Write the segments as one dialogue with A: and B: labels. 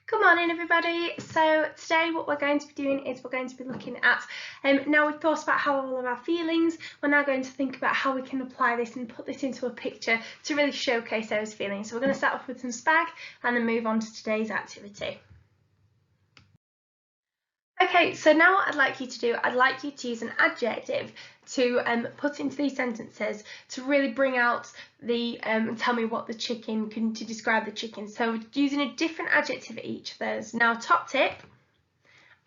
A: Good morning everybody. So today what we're going to be doing is we're going to be looking at, now we've thought about how all of our feelings, we're now going to think about how we can apply this and put this into a picture to really showcase those feelings. So we're going to start off with some spag and then move on to today's activity. Okay, so now what I'd like you to do, I'd like you to use an adjective to put into these sentences to really bring out the, tell me what the chicken, to describe the chicken. So using a different adjective each of those. Now top tip,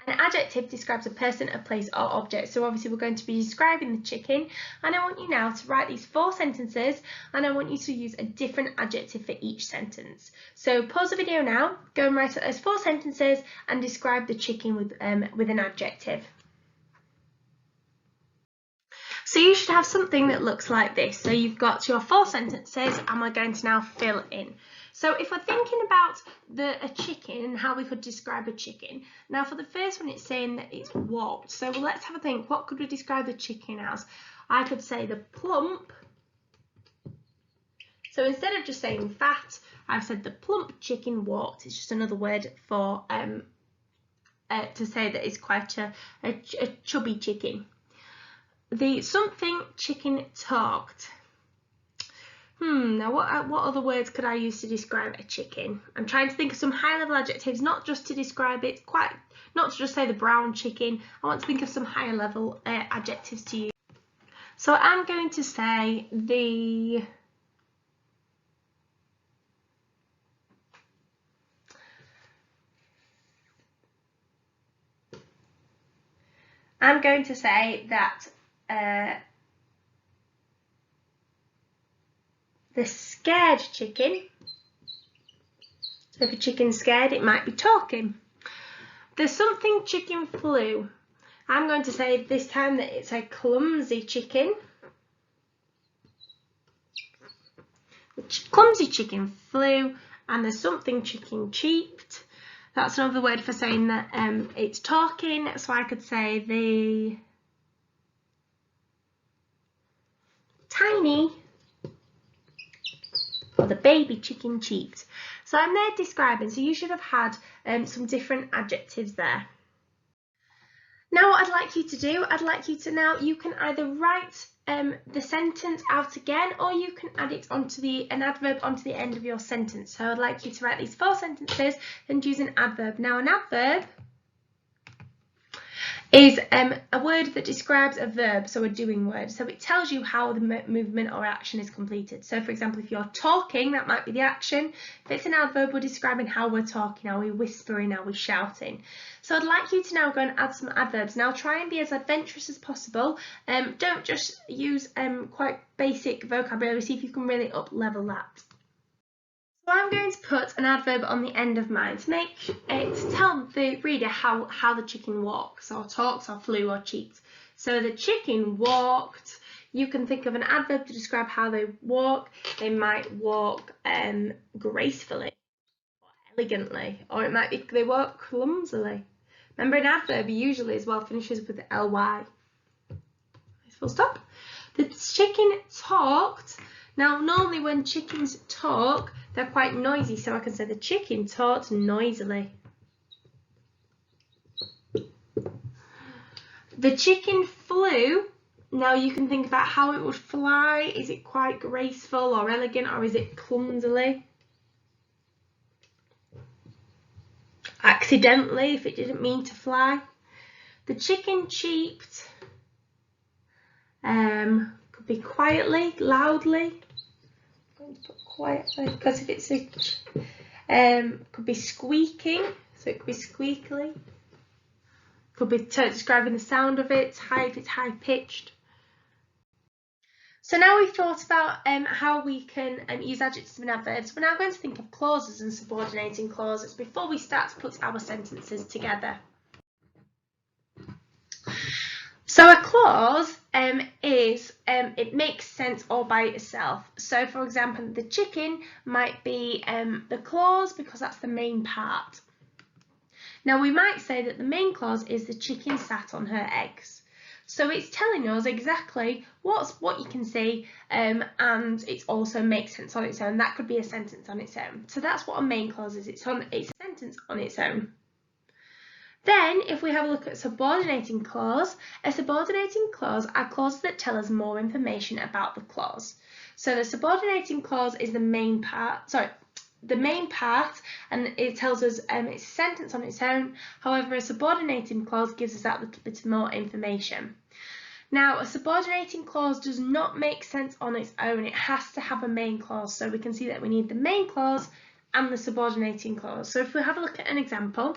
A: an adjective describes a person, a place or object. So obviously we're going to be describing the chicken, and I want you now to write these 4 sentences and I want you to use a different adjective for each sentence. So pause the video now, go and write out those 4 sentences and describe the chicken with an adjective. So you should have something that looks like this. So you've got your 4 sentences and we're going to now fill in. So if we're thinking about a chicken and how we could describe a chicken, now for the first one it's saying that it's walked. So let's have a think, what could we describe the chicken as? I could say the plump. So instead of just saying fat, I've said the plump chicken walked. It's just another word for to say that it's quite a chubby chicken. The something chicken talked. Now what other words could I use to describe a chicken? I'm trying to think of some high-level adjectives, not just to describe it, not to just say the brown chicken. I want to think of some higher level adjectives to use. So I'm going to say the that the scared chicken. So if a chicken's scared, it might be talking. The something chicken flew. I'm going to say this time that it's a clumsy chicken. The clumsy chicken flew, and the something chicken cheeped. That's another word for saying that it's talking. So I could say the tiny or the baby chicken cheeped. So I'm there describing, so you should have had some different adjectives there. Now what I'd like you to do, you can either write the sentence out again, or you can add it onto an adverb onto the end of your sentence. So I'd like you to write these 4 sentences and use an adverb. Now an adverb is a word that describes a verb, so a doing word. So it tells you how the movement or action is completed. So for example, if you're talking, that might be the action. If it's an adverb, we're describing how we're talking, are we whispering, are we shouting. So I'd like you to now go and add some adverbs. Now try and be as adventurous as possible. Don't just use quite basic vocabulary, see if you can really up-level that. So I'm going to put an adverb on the end of mine to make it to tell the reader how the chicken walks or talks or flew or cheeped. So the chicken walked. You can think of an adverb to describe how they walk. They might walk gracefully or elegantly, or it might be they walk clumsily. Remember, an adverb usually as well finishes with ly. Full stop. The chicken talked. Now normally when chickens talk, they're quite noisy, so I can say the chicken talked noisily. The chicken flew. Now you can think about how it would fly. Is it quite graceful or elegant, or is it clumsily? Accidentally, if it didn't mean to fly. The chicken cheeped. Could be quietly, loudly. I'm going to put quietly because if it's could be squeaking, so it could be squeakily. Could be describing the sound of it, if it's high pitched. So now we've thought about how we can use adjectives and adverbs. We're now going to think of clauses and subordinating clauses before we start to put our sentences together. So a clause it makes sense all by itself. So for example, the chicken might be the clause because that's the main part. Now we might say that the main clause is the chicken sat on her eggs. So it's telling us exactly what you can see, and it also makes sense on its own. That could be a sentence on its own. So that's what a main clause is. It's a sentence sentence on its own. Then, if we have a look at subordinating clause, a subordinating clause are clauses that tell us more information about the clause. So the subordinating clause is the main part, and it tells us it's a sentence on its own. However, a subordinating clause gives us that little bit more information. Now, a subordinating clause does not make sense on its own. It has to have a main clause. So we can see that we need the main clause and the subordinating clause. So if we have a look at an example,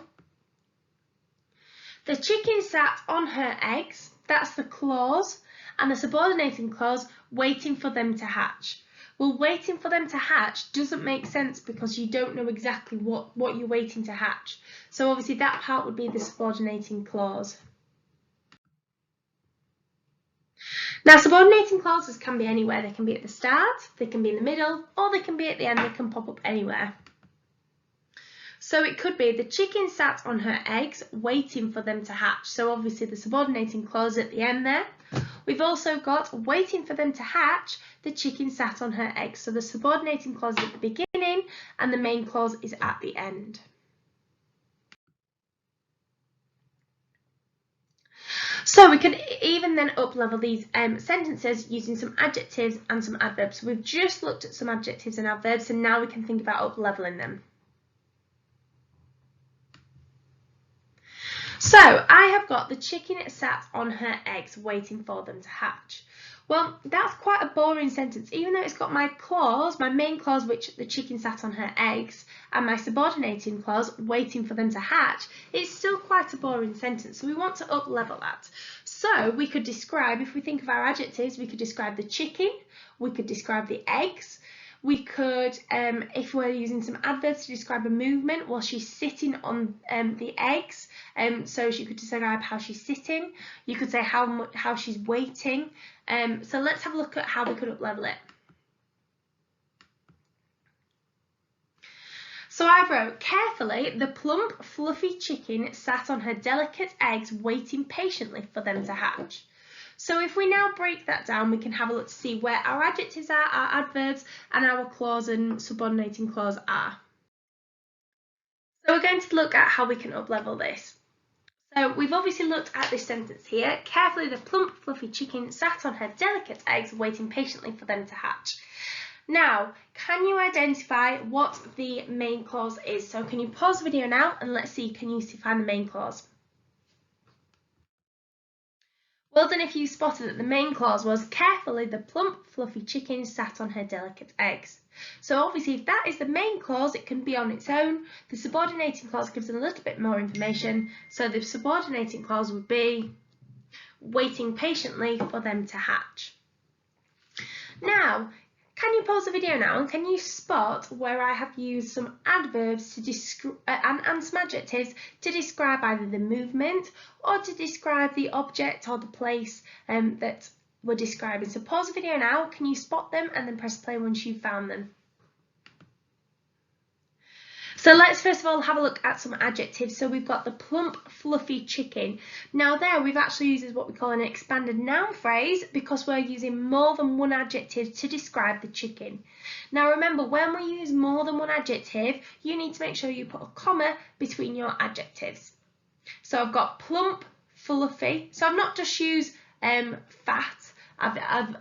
A: the chicken sat on her eggs, that's the clause, and the subordinating clause, waiting for them to hatch. Well, waiting for them to hatch doesn't make sense because you don't know exactly what you're waiting to hatch. So obviously that part would be the subordinating clause. Now, subordinating clauses can be anywhere. They can be at the start, they can be in the middle, or they can be at the end. They can pop up anywhere. So it could be the chicken sat on her eggs waiting for them to hatch. So obviously the subordinating clause at the end there. We've also got waiting for them to hatch, the chicken sat on her eggs. So the subordinating clause is at the beginning and the main clause is at the end. So we could even then up-level these sentences using some adjectives and some adverbs. So we've just looked at some adjectives and adverbs, and now we can think about up-leveling them. So I have got the chicken sat on her eggs waiting for them to hatch. Well, that's quite a boring sentence. Even though it's got my clause, my main clause, which the chicken sat on her eggs, and my subordinating clause, waiting for them to hatch, it's still quite a boring sentence. So we want to up-level that. So we could describe, if we think of our adjectives, we could describe the chicken, we could describe the eggs, we could, if we're using some adverbs to describe a movement, well, she's sitting on the eggs, so she could describe how she's sitting. You could say how she's waiting. So let's have a look at how we could up-level it. So I wrote, carefully, the plump, fluffy chicken sat on her delicate eggs waiting patiently for them to hatch. So if we now break that down, we can have a look to see where our adjectives are, our adverbs, and our clause and subordinating clause are. So we're going to look at how we can up-level this. So we've obviously looked at this sentence here. Carefully, the plump, fluffy chicken sat on her delicate eggs, waiting patiently for them to hatch. Now, can you identify what the main clause is? So can you pause the video now and let's see, can you find the main clause? Well done if you spotted that the main clause was carefully the plump, fluffy chicken sat on her delicate eggs. So obviously if that is the main clause, it can be on its own. The subordinating clause gives a little bit more information. So the subordinating clause would be waiting patiently for them to hatch. Now, can you pause the video now and can you spot where I have used some adverbs to and some adjectives to describe either the movement or to describe the object or the place that we're describing? So pause the video now, can you spot them and then press play once you've found them. So let's first of all have a look at some adjectives. So we've got the plump, fluffy chicken. Now there we've actually used what we call an expanded noun phrase because we're using more than one adjective to describe the chicken. Now remember, when we use more than one adjective, you need to make sure you put a comma between your adjectives. So I've got plump, fluffy. So I've not just used fat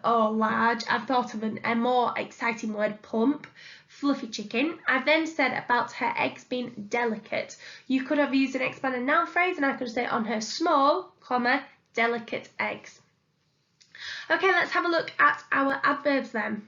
A: or large. I've thought of a more exciting word, plump. Fluffy chicken. I've then said about her eggs being delicate. You could have used an expanded noun phrase and I could say on her small, comma, delicate eggs. Okay, let's have a look at our adverbs then.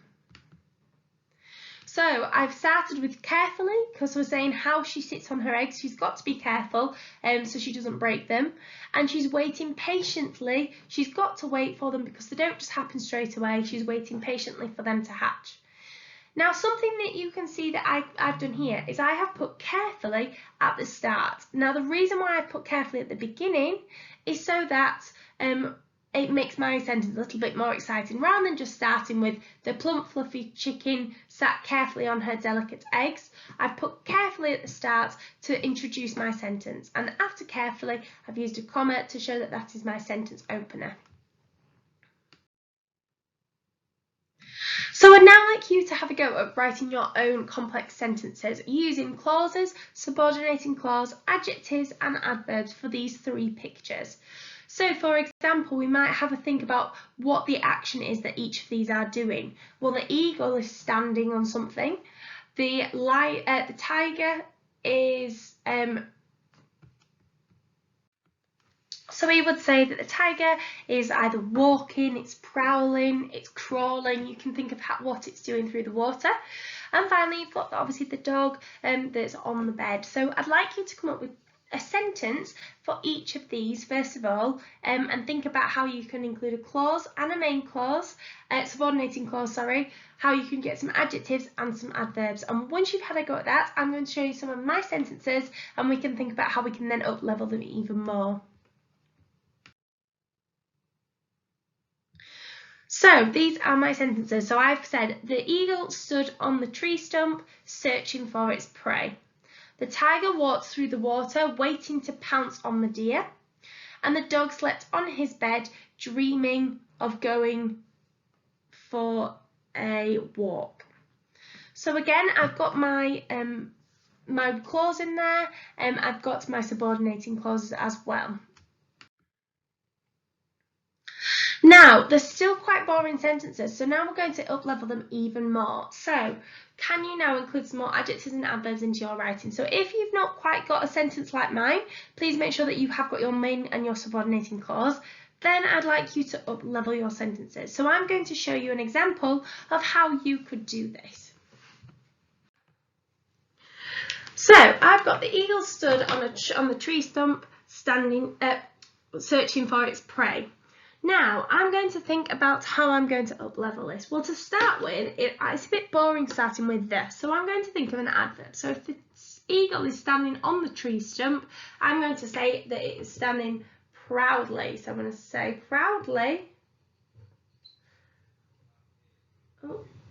A: So I've started with carefully because we're saying how she sits on her eggs. She's got to be careful so she doesn't break them. And she's waiting patiently. She's got to wait for them because they don't just happen straight away. She's waiting patiently for them to hatch. Now, something that you can see that I've done here is I have put carefully at the start. Now, the reason why I put carefully at the beginning is so that it makes my sentence a little bit more exciting. Rather than just starting with the plump, fluffy chicken sat carefully on her delicate eggs, I've put carefully at the start to introduce my sentence. And after carefully, I've used a comma to show that that is my sentence opener. So I'd now like you to have a go at writing your own complex sentences using clauses, subordinating clause, adjectives and adverbs for these three pictures. So for example, we might have a think about what the action is that each of these are doing. Well, the eagle is standing on something. The tiger is so we would say that the tiger is either walking, it's prowling, it's crawling. You can think of what it's doing through the water. And finally, you've got obviously the dog that's on the bed. So I'd like you to come up with a sentence for each of these first of all, and think about how you can include a clause and a main clause, subordinating clause, sorry, how you can get some adjectives and some adverbs. And once you've had a go at that, I'm going to show you some of my sentences and we can think about how we can then up level them even more. So these are my sentences. So I've said the eagle stood on the tree stump searching for its prey. The tiger walked through the water waiting to pounce on the deer. And the dog slept on his bed dreaming of going for a walk. So again, I've got my my clause in there and I've got my subordinating clauses as well. Now, they're still quite boring sentences, so now we're going to up-level them even more. So, can you now include some more adjectives and adverbs into your writing? So if you've not quite got a sentence like mine, please make sure that you have got your main and your subordinating clause. Then I'd like you to up-level your sentences. So I'm going to show you an example of how you could do this. So I've got the eagle stood on the tree stump, searching for its prey. Now, I'm going to think about how I'm going to up-level this. Well, to start with, it's a bit boring starting with this, so I'm going to think of an adverb. So if the eagle is standing on the tree stump, I'm going to say that it is standing proudly. So I'm going to say proudly.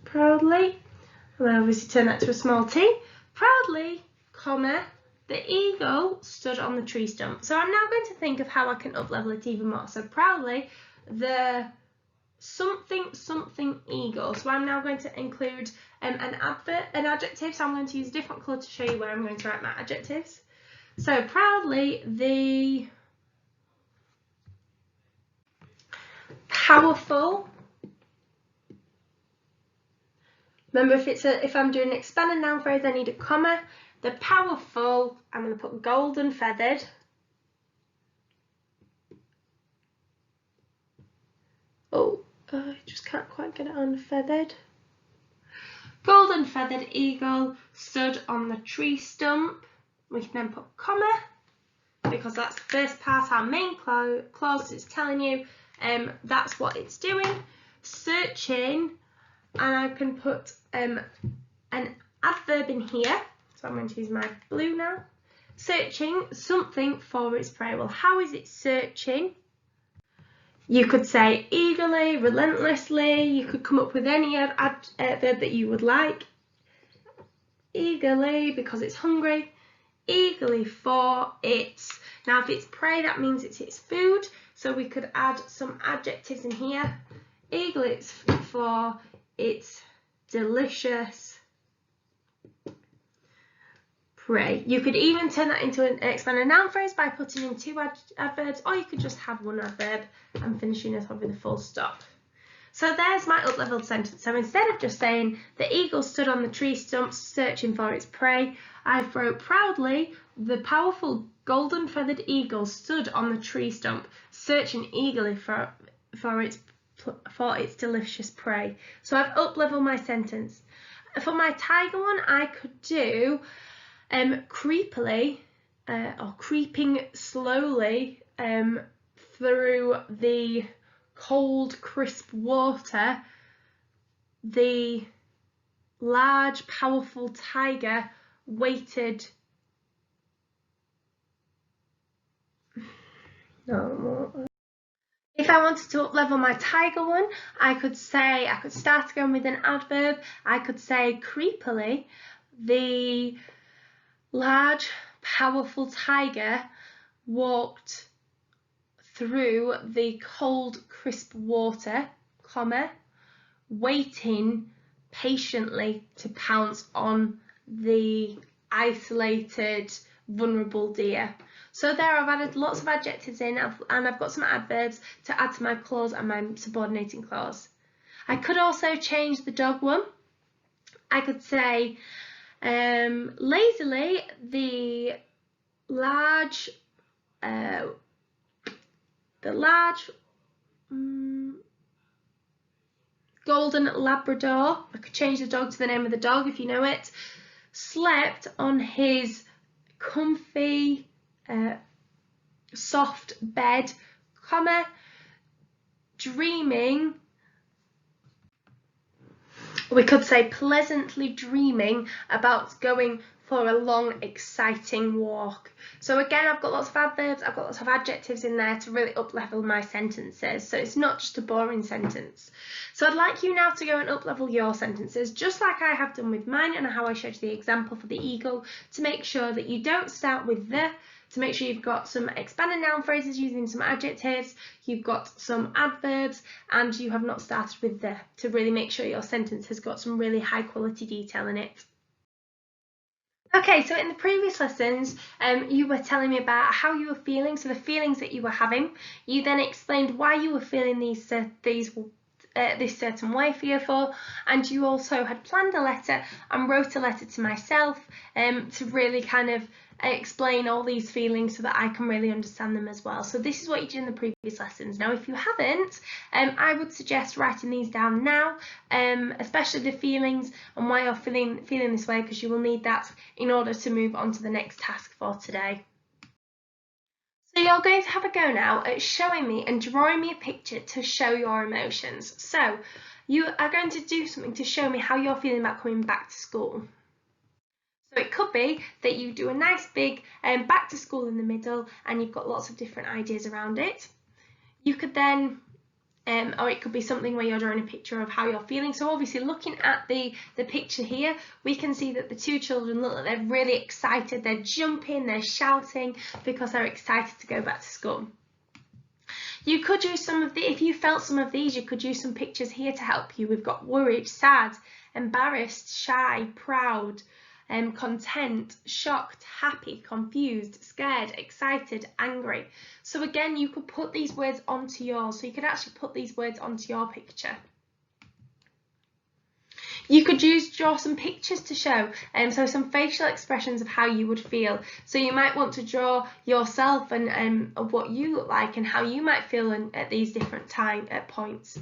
A: Proudly. I'll obviously turn that to a small t. Proudly, comma, the eagle stood on the tree stump. So I'm now going to think of how I can up-level it even more. So proudly, the something eagle. So I'm now going to include an adjective. So I'm going to use a different colour to show you where I'm going to write my adjectives. So proudly, the powerful. Remember, if I'm doing an expanded noun phrase, I need a comma. The powerful, I'm going to put golden feathered. Oh, I just can't quite get it on feathered. Golden feathered eagle stood on the tree stump. We can then put comma, because that's the first part, our main clause is telling you that's what it's doing. Searching, and I can put an adverb in here. So I'm going to use my blue now. Searching something for its prey. Well, how is it searching? You could say eagerly, relentlessly. You could come up with any adverb that you would like. Eagerly, because it's hungry. Eagerly for its. Now, if it's prey, that means it's its food. So we could add some adjectives in here. Eagerly for its delicious prey. You could even turn that into an expanded noun phrase by putting in two adverbs, or you could just have one adverb and finishing it off with a full stop. So there's my up-leveled sentence. So instead of just saying the eagle stood on the tree stump searching for its prey, I wrote proudly the powerful golden feathered eagle stood on the tree stump searching eagerly for its delicious prey. So I've up-leveled my sentence. For my tiger one, I could do creepily or creeping slowly through the cold, crisp water, the large, powerful tiger waited. If I wanted to up-level my tiger one, I could start again with an adverb. I could say creepily, the large, powerful tiger walked through the cold, crisp water, comma, waiting patiently to pounce on the isolated, vulnerable deer. So there I've added lots of adjectives in, and I've got some adverbs to add to my clause and my subordinating clause. I could also change the dog one. I could say, lazily, the large golden Labrador, I could change the dog to the name of the dog if you know it, slept on his comfy, soft bed, dreaming. We could say pleasantly dreaming about going for a long, exciting walk. So again, I've got lots of adverbs, I've got lots of adjectives in there to really up-level my sentences. So it's not just a boring sentence. So I'd like you now to go and up-level your sentences, just like I have done with mine and how I showed you the example for the eagle, to make sure that you don't start with the, to make sure you've got some expanded noun phrases using some adjectives, you've got some adverbs, and you have not started with the, to really make sure your sentence has got some really high quality detail in it. Okay, so in the previous lessons, you were telling me about how you were feeling, so the feelings that you were having. You then explained why you were feeling this certain way for year 4, and you also had planned a letter and wrote a letter to myself to really kind of explain all these feelings so that I can really understand them as well. So this is what you did in the previous lessons. Now if you haven't, I would suggest writing these down now, especially the feelings and why you're feeling this way, because you will need that in order to move on to the next task for today. So you're going to have a go now at showing me and drawing me a picture to show your emotions. So you are going to do something to show me how you're feeling about coming back to school. So it could be that you do a nice big back to school in the middle and you've got lots of different ideas around it. You could then, or it could be something where you're drawing a picture of how you're feeling. So obviously looking at the picture here, we can see that the two children look like they're really excited, they're jumping, they're shouting because they're excited to go back to school. You could use some of the, if you felt some of these, you could use some pictures here to help you. We've got worried, sad, embarrassed, shy, proud, content, shocked, happy, confused, scared, excited, angry. So again, you could put these words onto yours. So you could actually put these words onto your picture. You could draw some pictures to show, so some facial expressions of how you would feel. So you might want to draw yourself and of what you look like and how you might feel at these different points.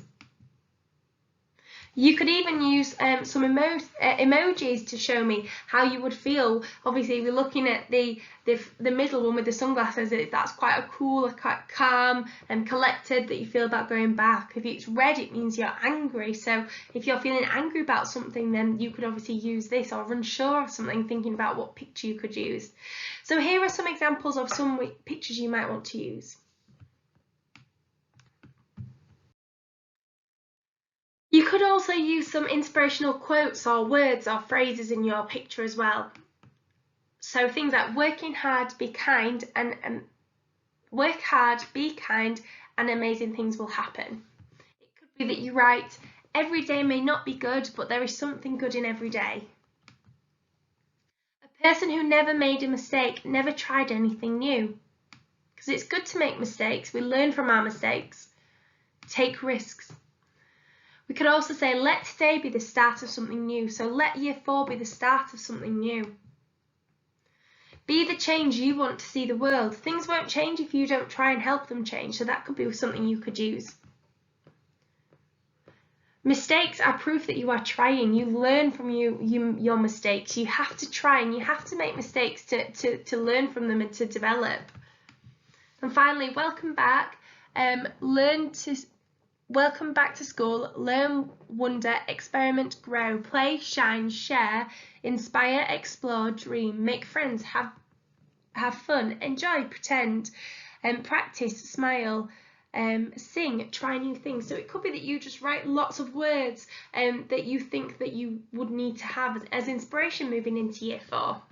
A: You could even use some emojis to show me how you would feel. Obviously, we're looking at the middle one with the sunglasses. That's quite a cool, quite calm and collected that you feel about going back. If it's red, it means you're angry. So if you're feeling angry about something, then you could obviously use this, or unsure of something, thinking about what picture you could use. So here are some examples of some pictures you might want to use. You could also use some inspirational quotes or words or phrases in your picture as well. So things like working hard, be kind, and work hard, be kind, and amazing things will happen. It could be that you write, every day may not be good, but there is something good in every day. A person who never made a mistake never tried anything new. Because it's good to make mistakes. We learn from our mistakes. Take risks. We could also say, let today be the start of something new. So let year 4 be the start of something new. Be the change you want to see the world. Things won't change if you don't try and help them change. So that could be something you could use. Mistakes are proof that you are trying. You learn from your mistakes. You have to try and you have to make mistakes to learn from them and to develop. And finally, welcome back. Welcome back to school, learn, wonder, experiment, grow, play, shine, share, inspire, explore, dream, make friends, have fun, enjoy, pretend, practice, smile, sing, try new things. So it could be that you just write lots of words that you think that you would need to have as inspiration moving into year 4.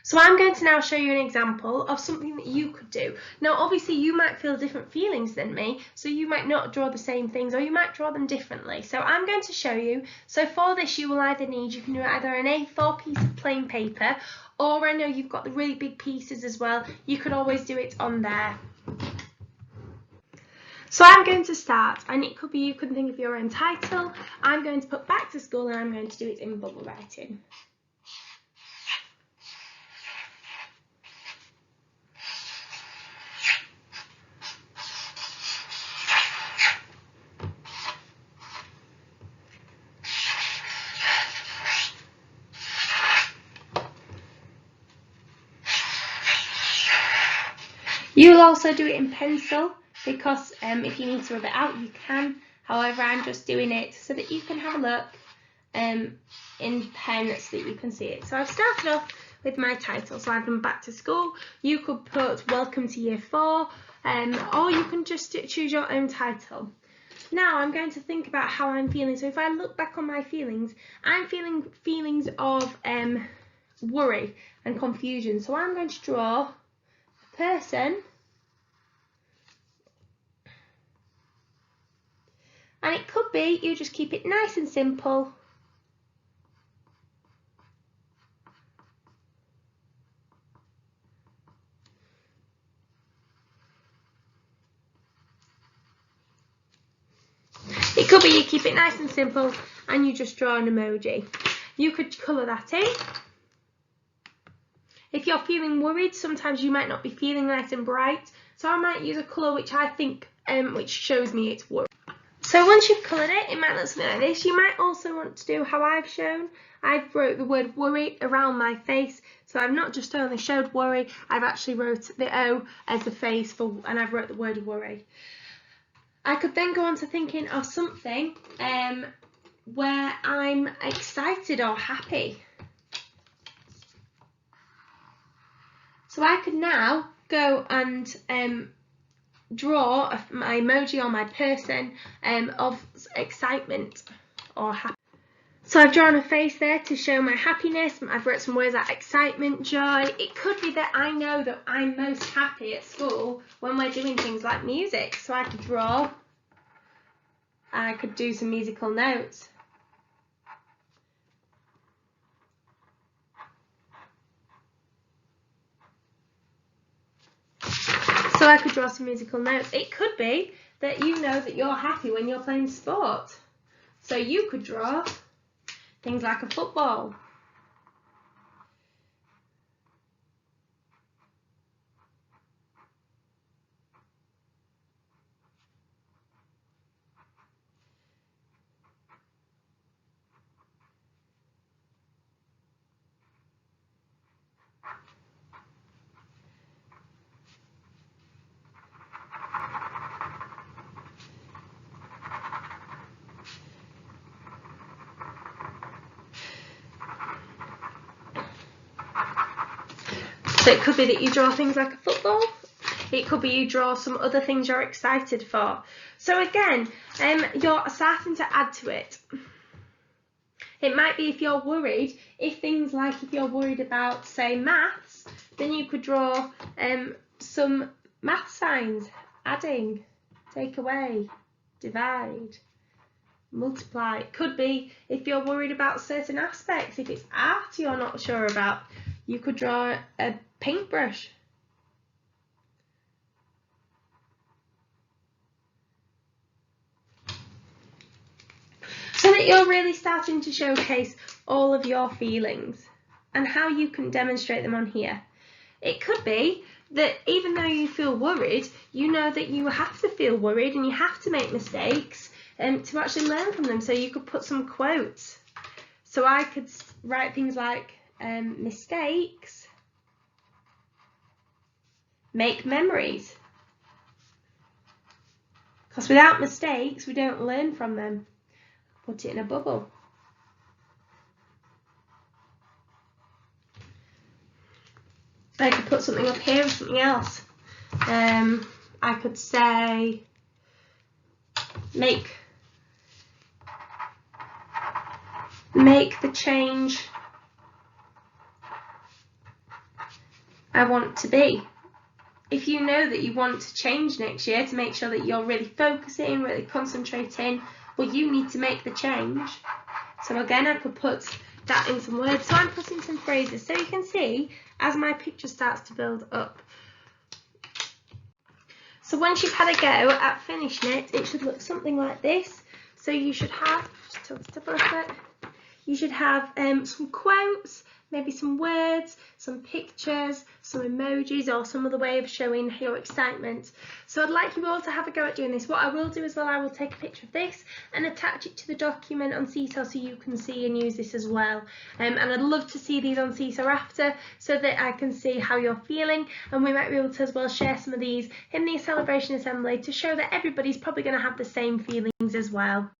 A: So I'm going to now show you an example of something that you could do. Now obviously you might feel different feelings than me, so you might not draw the same things or you might draw them differently. So I'm going to show you. So for this you will either need, you can do either an A4 piece of plain paper, or I know you've got the really big pieces as well, you could always do it on there. So I'm going to start, and it could be you can think of your own title. I'm going to put back to school and I'm going to do it in bubble writing. You'll also do it in pencil because if you need to rub it out, you can. However, I'm just doing it so that you can have a look in pen so that you can see it. So I've started off with my title. So I've done back to school. You could put welcome to year 4, or you can just choose your own title. Now I'm going to think about how I'm feeling. So if I look back on my feelings, I'm feeling feelings of worry and confusion. So I'm going to draw person, and it could be you just keep it nice and simple. It could be you keep it nice and simple and you just draw an emoji. You could colour that in. If you're feeling worried, sometimes you might not be feeling nice and bright, so I might use a colour which I think which shows me it's worry. So once you've coloured it, it might look something like this. You might also want to do how I've shown. I've wrote the word worry around my face, so I've not just only showed worry, I've actually wrote the O as the face for, and I've wrote the word worry. I could then go on to thinking of something where I'm excited or happy. So I could now go and draw my emoji or my person of excitement or happy. So I've drawn a face there to show my happiness. I've wrote some words like excitement, joy. It could be that I know that I'm most happy at school when we're doing things like music. So I could draw, I could do some musical notes. So I could draw some musical notes. It could be that you know that you're happy when you're playing sport. So you could draw things like a football. So it could be that you draw things like a football. It could be you draw some other things you're excited for. So again, you're starting to add to it. It might be if you're worried, if you're worried about, say, maths, then you could draw some math signs, adding, take away, divide, multiply. It could be if you're worried about certain aspects, if it's art you're not sure about, you could draw a paintbrush. So that you're really starting to showcase all of your feelings and how you can demonstrate them on here. It could be that even though you feel worried, you know that you have to feel worried and you have to make mistakes to actually learn from them. So you could put some quotes. So I could write things like mistakes make memories. Because without mistakes, we don't learn from them. Put it in a bubble. I could put something up here and something else. I could say make the change I want to be. If you know that you want to change next year to make sure that you're really focusing, really concentrating, well, you need to make the change. So again, I could put that in some words. So I'm putting some phrases. So you can see as my picture starts to build up. So once you've had a go at finishing it, it should look something like this. So you should have, just tilt it up a little bit, you should have some quotes, maybe some words, some pictures, some emojis, or some other way of showing your excitement. So I'd like you all to have a go at doing this. What I will do as well, I will take a picture of this and attach it to the document on Seesaw so you can see and use this as well. And I'd love to see these on Seesaw after so that I can see how you're feeling, and we might be able to as well share some of these in the celebration assembly to show that everybody's probably going to have the same feelings as well.